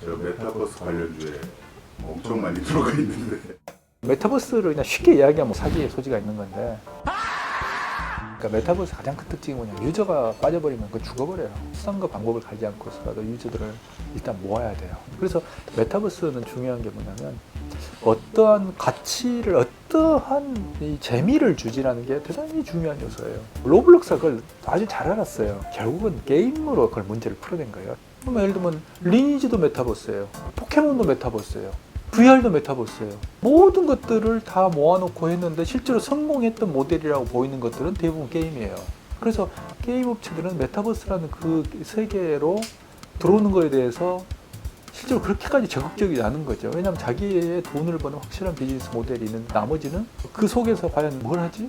제가 메타버스 관련주에 엄청 많이 들어가 있는데 메타버스를 그냥 쉽게 이야기하면 사기의 소지가 있는 건데, 그러니까 메타버스 가장 큰 특징이 뭐냐면 유저가 빠져버리면 그 죽어버려요. 수단과 방법을 가지 않고서라도 유저들을 일단 모아야 돼요. 그래서 메타버스는 중요한 게 뭐냐면 어떠한 가치를, 어떠한 이 재미를 주지라는 게 대단히 중요한 요소예요. 로블록스가 그걸 아주 잘 알았어요. 결국은 게임으로 그걸 문제를 풀어낸 거예요. 예를 들면 리니지도 메타버스예요. 포켓몬도 메타버스예요. VR도 메타버스예요. 모든 것들을 다 모아놓고 했는데 실제로 성공했던 모델이라고 보이는 것들은 대부분 게임이에요. 그래서 게임 업체들은 메타버스라는 그 세계로 들어오는 거에 대해서 실제로 그렇게까지 적극적이지 않은 거죠. 왜냐하면 자기의 돈을 버는 확실한 비즈니스 모델이 있는데 나머지는 그 속에서 과연 뭘 하지?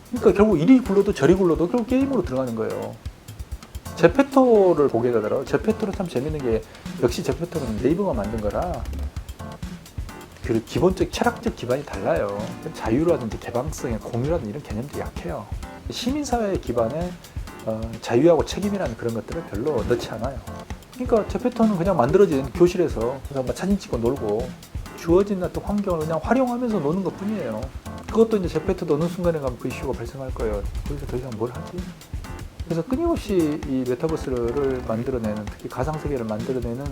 그러니까 결국 이리 굴러도 저리 굴러도 결국 게임으로 들어가는 거예요. 제페토를 보게 되더라고요. 제페토는 참 재밌는 게 역시 제페토는 네이버가 만든 거라 그 기본적 철학적 기반이 달라요. 자유라든지 개방성의 공유라든지 이런 개념들이 약해요. 시민사회 기반의 자유하고 책임이라는 그런 것들을 별로 넣지 않아요. 그러니까 제페토는 그냥 만들어진 교실에서 그래서 사진 찍고 놀고 주어진 어떤 환경을 그냥 활용하면서 노는 것 뿐이에요. 그것도 이제 제페토도 어느 순간에 가면 그 이슈가 발생할 거예요. 거기서 더 이상 뭘 하지? 그래서 끊임없이 이 메타버스를 만들어내는, 특히 가상세계를 만들어내는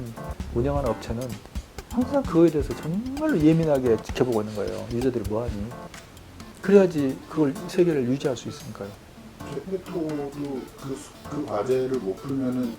운영하는 업체는 항상 그거에 대해서 정말로 예민하게 지켜보고 있는 거예요. 유저들이 뭐하니? 그래야지 그걸 세계를 유지할 수 있으니까요. 제페토도 그 과제를 못 풀면은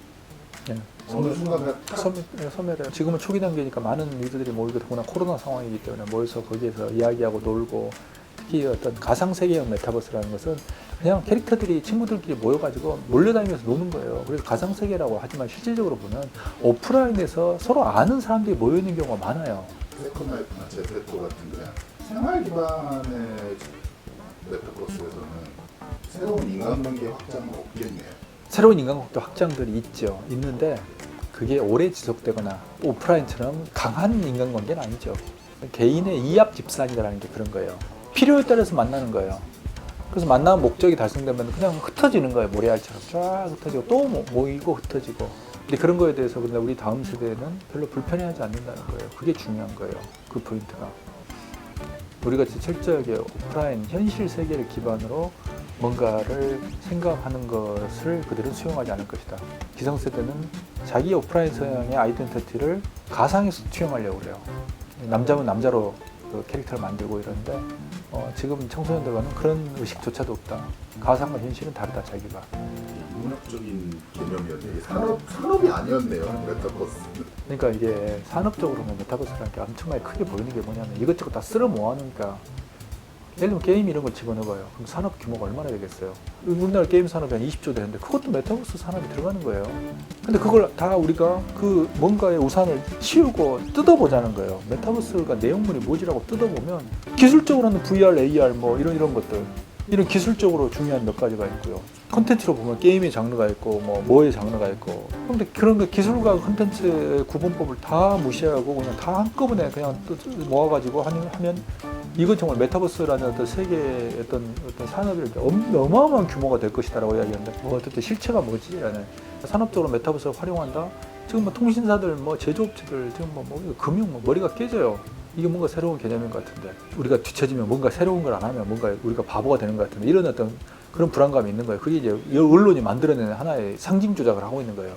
예. 어느 순간 그냥 탁 소멸해요. 지금은 초기 단계니까 많은 유저들이 모이고 더구나 코로나 상황이기 때문에 모여서 거기에서 이야기하고 놀고, 특히 어떤 가상세계형 메타버스라는 것은 그냥 캐릭터들이 친구들끼리 모여가지고 몰려다니면서 노는 거예요. 그래서 가상세계라고 하지만 실질적으로 보면 오프라인에서 서로 아는 사람들이 모여있는 경우가 많아요. 세컨라이프나 제페토 같은 그냥 생활 기반의 메타버스에서는 새로운 인간관계 확장은 없겠네요. 새로운 인간관계 확장들이 있는데 그게 오래 지속되거나 오프라인처럼 강한 인간관계는 아니죠. 개인의 이합 집산이라는 게 그런 거예요. 필요에 따라서 만나는 거예요. 그래서 만나는 목적이 달성되면 그냥 흩어지는 거예요. 모래알처럼 쫙 흩어지고 또 모이고 흩어지고. 근데 그런 거에 대해서 근데 우리 다음 세대는 별로 불편해하지 않는다는 거예요. 그게 중요한 거예요. 그 포인트가. 우리가 철저하게 오프라인 현실 세계를 기반으로 뭔가를 생각하는 것을 그들은 수용하지 않을 것이다. 기성세대는 자기 오프라인 성향의 아이덴티티를 가상에서 투영하려고 그래요. 남자면 남자로 그 캐릭터를 만들고 이러는데 지금 청소년들과는 그런 의식조차도 없다. 가상과 현실은 다르다, 자기가. 문학적인 개념이었네요. 산업이 아니었네요. 메타버스는. 그러니까 이게 산업적으로는 메타버스라는 게 엄청나게 크게 보이는 게 뭐냐면 이것저것 다 쓸어 모아놓으니까, 예를 들면 게임 이런 걸 집어넣어봐요. 그럼 산업 규모가 얼마나 되겠어요? 우리나라 게임 산업이 한 20조 되는데 그것도 메타버스 산업이 들어가는 거예요. 근데 그걸 다 우리가 그 뭔가의 우산을 씌우고 뜯어보자는 거예요. 메타버스가 내용물이 뭐지라고 뜯어보면 기술적으로는 VR, AR 뭐 이런 것들, 이런 기술적으로 중요한 몇 가지가 있고요. 콘텐츠로 보면 게임의 장르가 있고 뭐의 장르가 있고, 그런데 그런 거 기술과 콘텐츠의 구분법을 다 무시하고 그냥 다 한꺼번에 그냥 모아가지고 하면 이건 정말 메타버스라는 어떤 세계의 어떤 산업이 어마어마한 규모가 될 것이다라고 이야기하는데, 어쨌든 실체가 뭐지라는, 산업적으로 메타버스를 활용한다. 지금 뭐 통신사들, 제조업체들, 지금 금융 머리가 깨져요. 이게 뭔가 새로운 개념인 것 같은데, 우리가 뒤처지면 뭔가 새로운 걸 안 하면 뭔가 우리가 바보가 되는 것 같은데, 이런 어떤 그런 불안감이 있는 거예요. 그게 이제 언론이 만들어내는 하나의 상징 조작을 하고 있는 거예요.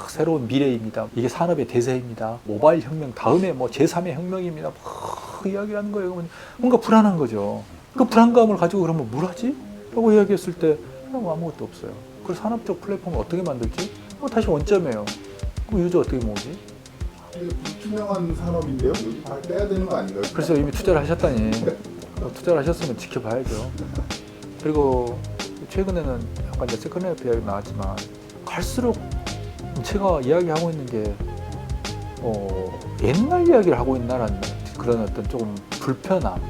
새로운 미래입니다. 이게 산업의 대세입니다. 모바일 혁명 다음에 제3의 혁명입니다. 이야기를 하는 거예요. 뭔가 불안한 거죠. 그 불안감을 가지고 그러면 뭘 하지? 라고 이야기했을 때 아무것도 없어요. 그래서 산업적 플랫폼을 어떻게 만들지? 다시 원점이에요. 그럼 유저 어떻게 모으지? 이게 불투명한 산업인데요. 여기 발 빼야 되는 거 아닌가요? 그래서 이미 투자를 하셨다니. 투자를 하셨으면 지켜봐야죠. 그리고 최근에는 약간 이제 세컨라이프 이야기 나왔지만, 갈수록 제가 이야기하고 있는 게 옛날 이야기를 하고 있나라는 그런 어떤 조금 불편함.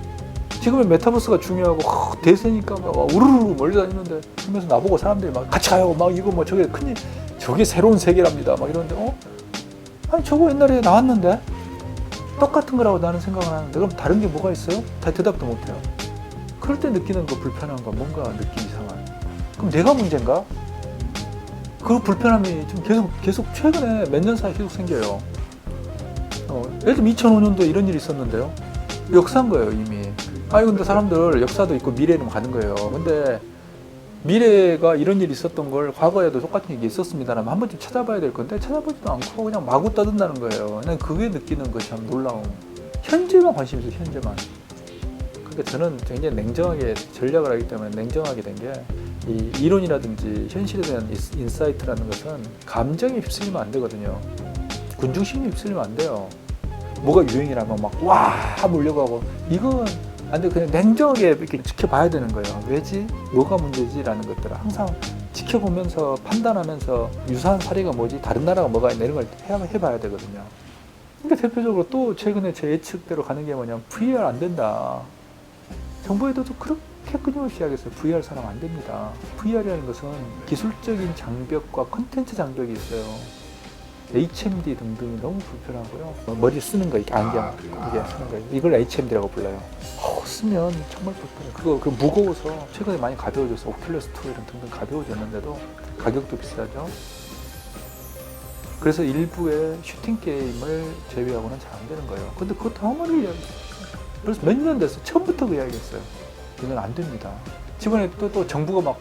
지금은 메타버스가 중요하고 대세니까 우르르 몰려다니는데, 하면서 나보고 사람들이 막 같이 가요. 이거 저게 큰일, 저게 새로운 세계랍니다. 이러는데 아니 저거 옛날에 나왔는데 똑같은 거라고 나는 생각을 하는데, 그럼 다른 게 뭐가 있어요? 다 대답도 못해요. 그럴 때 느끼는 그 불편함과 뭔가 느낌 이상한. 그럼 내가 문제인가? 그 불편함이 좀 계속 최근에 몇 년 사이 계속 생겨요. 예를 들면 2005년도에 이런 일이 있었는데요. 역사인 거예요, 이미. 아니, 근데 사람들 역사도 있고 미래는 가는 거예요. 근데 미래가 이런 일이 있었던 걸 과거에도 똑같은 일이 있었습니다라면 한 번쯤 찾아봐야 될 건데 찾아보지도 않고 그냥 마구 떠든다는 거예요. 난 그게 느끼는 것이 참 놀라운. 현재만 관심이 있어요, 현재만. 그러니까 저는 굉장히 냉정하게 전략을 하기 때문에 냉정하게 된 게 이 이론이라든지 현실에 대한 인사이트라는 것은 감정에 휩쓸리면 안 되거든요. 군중심리에 휩쓸리면 안 돼요. 뭐가 유행이라면 막 와 몰려고 하고 이건 안 돼. 그냥 냉정하게 이렇게 지켜봐야 되는 거예요. 왜지? 뭐가 문제지?라는 것들을 항상 지켜보면서 판단하면서 유사한 사례가 뭐지? 다른 나라가 뭐가 있나 이런 걸 해봐야 되거든요. 그러니까 대표적으로 또 최근에 제 예측대로 가는 게 뭐냐면 VR 안 된다. 정부에서도 그렇게 끊임없이 이야기했어요. VR 사람 안 됩니다. VR이라는 것은 기술적인 장벽과 컨텐츠 장벽이 있어요. HMD 등등이 너무 불편하고요. 머리 쓰는 거, 안경, 이게 쓰는 거, 이걸 HMD라고 불러요. 쓰면 정말 불편해요. 그거 무거워서 최근에 많이 가벼워져서 오큘러스 2 이런 등등 가벼워졌는데도 가격도 비싸죠. 그래서 일부의 슈팅 게임을 제외하고는 잘 안 되는 거예요. 근데 그거 다음을 이야기했어요. 그래서 몇 년 됐어. 처음부터 그 이야기했어요. 이건 안 됩니다. 이번에 또 정부가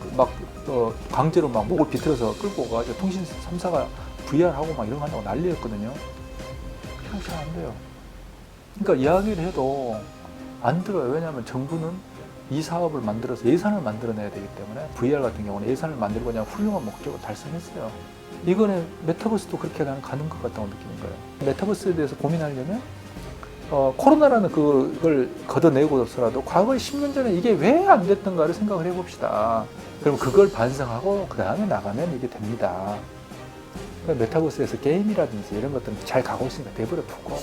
강제로 막 목을 비틀어서 끌고 가서 통신 3사가 VR하고 막 이런 거 한다고 난리였거든요. 그냥 잘 안 돼요. 그러니까 이야기를 해도 안 들어요. 왜냐하면 정부는 이 사업을 만들어서 예산을 만들어내야 되기 때문에 VR 같은 경우는 예산을 만들고 그냥 훌륭한 목적을 달성했어요. 이거는 메타버스도 그렇게 가는 것 같다고 느끼는 거예요. 메타버스에 대해서 고민하려면 코로나라는 그걸 걷어내고서라도 과거 10년 전에 이게 왜 안 됐던가를 생각을 해봅시다. 그럼 그걸 반성하고 그 다음에 나가면 이게 됩니다. 메타버스에서 게임이라든지 이런 것들은 잘 가고 있으니까 내버려 두고.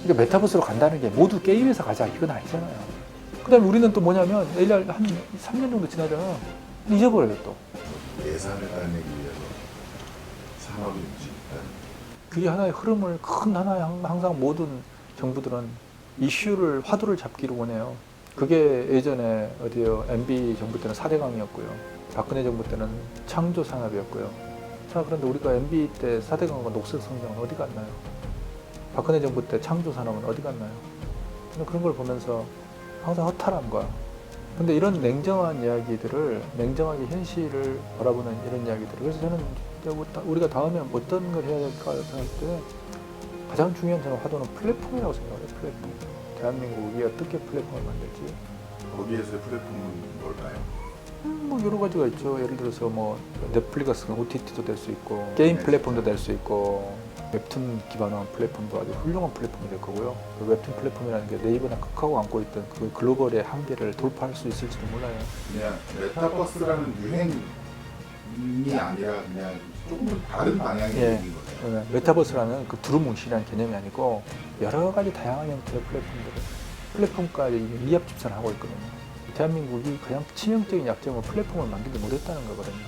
그러니까 메타버스로 간다는 게 모두 게임에서 가자 이건 아니잖아요. 그 다음에 우리는 또 뭐냐면 AR 한 3년 정도 지나잖아요. 잊어버려요 또. 예산을 따내기 위해서 산업이 움직인다. 그게 하나의 흐름을 하나의 항상 모든 정부들은 이슈를 화두를 잡기를 원해요. 그게 예전에 MB 정부 때는 4대강이었고요. 박근혜 정부 때는 창조 산업이었고요. 자, 그런데 우리가 MB 때 4대강과 녹색 성장은 어디 갔나요? 박근혜 정부 때 창조 산업은 어디 갔나요? 그런 걸 보면서 항상 허탈함과 근데 이런 냉정한 이야기들을 냉정하게 현실을 바라보는 이런 이야기들 그래서 저는 우리가 다음에 어떤 걸 해야 될까 생각할 때 가장 중요한 저는 화두는 플랫폼이라고 생각해요. 플랫폼. 대한민국이 어떻게 플랫폼을 만들지? 거기에서의 플랫폼은 뭘까요? 뭐 여러 가지가 있죠. 예를 들어서 뭐 넷플릭스 OTT도 될 수 있고 게임 플랫폼도 될 수 있고 웹툰 기반한 플랫폼도 아주 훌륭한 플랫폼이 될 거고요. 그 웹툰 플랫폼이라는 게 네이버나 카카오가 안고 있던 그 글로벌의 한계를 돌파할 수 있을지도 몰라요. 그냥 메타버스라는 유행이 아니라 그냥 조금 다른 방향의 얘기인 거예요. 메타버스라는 그 두루뭉실한 개념이 아니고 여러 가지 다양한 형태의 플랫폼까지 미합 집산을 하고 있거든요. 대한민국이 가장 치명적인 약점은 플랫폼을 만들지 못했다는 거거든요.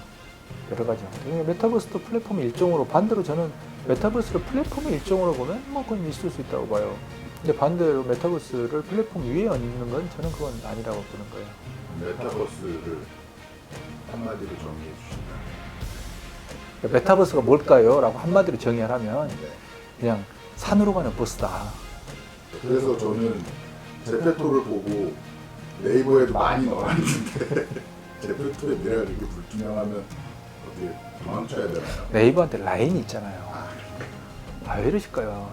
여러 가지 형태. 메타버스도 플랫폼의 일종으로 반대로 저는 메타버스를 플랫폼의 일종으로 보면 뭐 그건 있을 수 있다고 봐요. 근데 반대로 메타버스를 플랫폼 위에 얹는 건 저는 그건 아니라고 보는 거예요. 메타버스를 한마디로 정리해 주신다. 메타버스가 뭘까요? 라고 한마디로 정의하라면 네. 그냥 산으로 가는 버스다. 그래서 저는 제페토를 보고 네이버에도 많이 넣어놨는데 제페토의 미래가 이렇게 불투명하면 어떻게 도망쳐야 되나요? 네이버한테 라인이 있잖아요. 왜 이러실까요?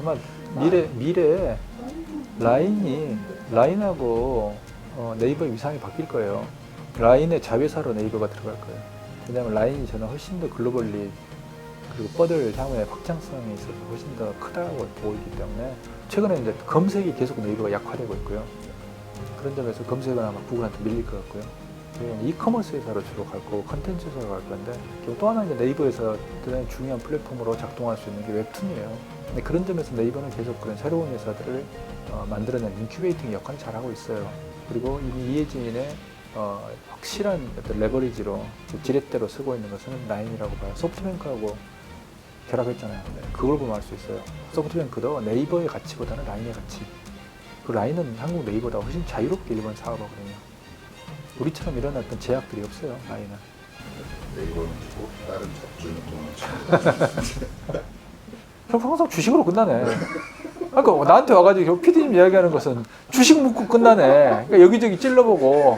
아마 미래에 라인하고 네이버의 위상이 바뀔 거예요. 라인의 자회사로 네이버가 들어갈 거예요. 왜냐하면 라인이 저는 훨씬 더 글로벌리 그리고 뻗을 향후의 확장성이 있어서 훨씬 더 크다고 보이기 때문에 최근에 이제 검색이 계속 네이버가 약화되고 있고요. 그런 점에서 검색은 아마 구글한테 밀릴 것 같고요. 이커머스 회사로 주로 갈 거고 컨텐츠 회사로 갈 건데 또 하나 이제 네이버에서 굉장히 중요한 플랫폼으로 작동할 수 있는 게 웹툰이에요. 근데 그런 점에서 네이버는 계속 그런 새로운 회사들을 만들어낸 인큐베이팅 역할을 잘하고 있어요. 그리고 이미 이해진의 확실한 어떤 레버리지로 지렛대로 쓰고 있는 것은 라인이라고 봐요. 소프트뱅크하고 결합했잖아요. 그걸 보면 알 수 있어요. 소프트뱅크도 네이버의 가치보다는 라인의 가치. 그 라인은 한국 네이버보다 훨씬 자유롭게 일본 사업하거든요. 우리처럼 이런 어떤 제약들이 없어요. 라인은. 네이버는 주고 다른 잡주는 도망쳐. 그럼 항상 주식으로 끝나네. 그러니까 나한테 와가지고 PD님 이야기하는 것은 주식 묻고 끝나네. 그러니까 여기저기 찔러보고